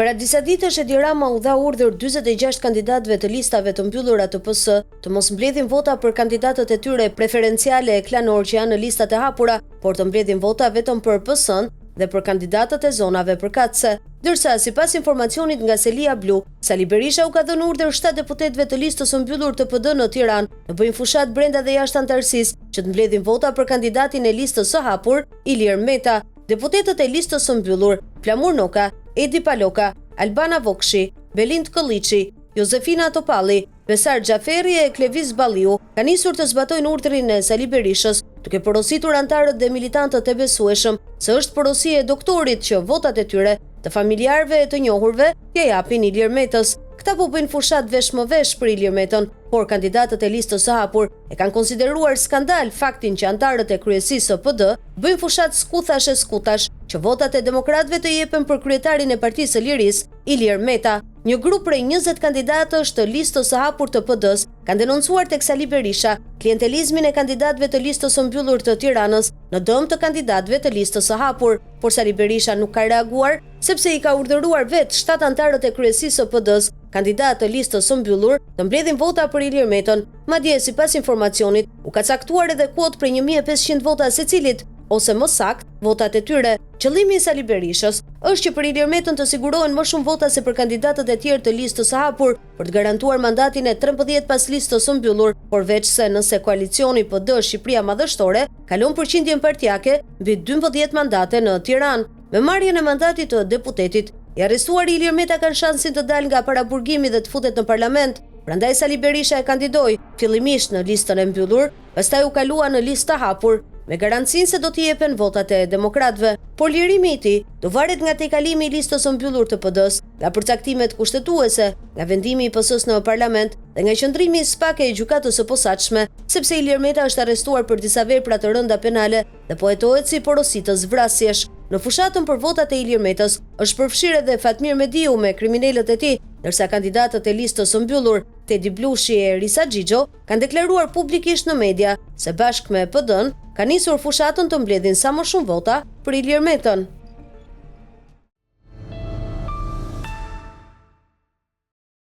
Para disa ditësh Edi Rama u dha urdhër 46 kandidatëve të listave të mbyllura të PS të mos mbledhin vota për kandidatët e tyre preferenciale e klanor që janë në listat e hapura, por të mbledhin vota vetëm për PS-n dhe për kandidatët e zonave përkatëse. Ndërsa sipas informacionit nga Selia Blu, Sali Berisha u ka dhënë urdhër 7 deputetëve të listës së mbyllur të PD në Tiranë të bëjnë fushat brenda dhe jashtë antarësisë që të mbledhin vota për kandidatin e listës së hapur, Ilir Meta. Deputetët e listës së mbyllur, Flamur Noka, Edi Paloka, Albana Vokshi, Belind Kolliçi, Jozefina Topalli, Besar Xhaferi e Kleviz Balliu kanë nisur të zbatojnë urdhrin e Sali Berishës, duke porositur antarët dhe militantët e besueshëm se është porosie e doktorit që votat e tyre të familjarëve e të njohurve ja japin Ilir Metës. Këta po bëjnë fushat vesh më vesh për Ilir Metën, por kandidatët e listës së hapur e kanë konsideruar skandal faktin që antarët e kryesisë së PD bëjnë fushat skutash që votat e demokratëve të jepen për kryetarin e Partisë së Lirisë, Ilir Meta. Një grup prej 20 kandidatësh të listës së hapur të PD-s kanë denoncuar tek Sali Berisha klientelizmin e kandidatëve të listës së mbyllur të Tiranës në dëm të kandidatëve të listës së hapur, por Sali Berisha nuk ka reaguar sepse i ka urdhëruar vetë 7 antarët e kryesisë së PD-s, kandidatë të listës së mbyllur, të mbledhin vota për Ilir Metën. Madje sipas informacionit, u ka caktuar edhe kuotë për 1500 vota secilit, ose më sakt, votat e tyre. Qëllimi i Sali Berishës është që për Ilir Metën të sigurohen më shumë vota se për kandidatët e tjerë të listës së hapur për të garantuar mandatin e 13 pas listës së mbyllur, por veç se nëse koalicioni PD Shqipëria Madhështore kalon përqindjen partijake mbi 12 mandate në Tiranë. Me marrjen e mandatit të deputetit, i arrestuar Ilir Meta kanë shansin të dalë nga paraburgimi dhe të futet në parlament. Prandaj Sali Berisha e kandidoi fillimisht në listën e mbyllur, pastaj u kalua në listë të hapur, me garancinë se do t'i jepen votat e demokratëve, por lirimi i tij do varet nga tejkalimi i listës së mbyllur të PD-s, nga përcaktimet kushtetuese, nga vendimi i PS-s në parlament dhe nga qëndrimi i spake i gjykatës së posaçme, sepse Ilir Meta është arrestuar për disa vepra të rënda penale dhe po hetohet si porositës vrasjesh. Në fushatën për votat e Ilir Metës është përfshirë edhe Fatmir Mediu me kriminalët e tij, ndërsa kandidatët e listës së mbyllur, Tedi Blushi e Risa Xhixho, kanë deklaruar publikisht në media se bashkë me PD-n kanë nisur fushatën të mbledhin sa më shumë vota për Ilir Metën.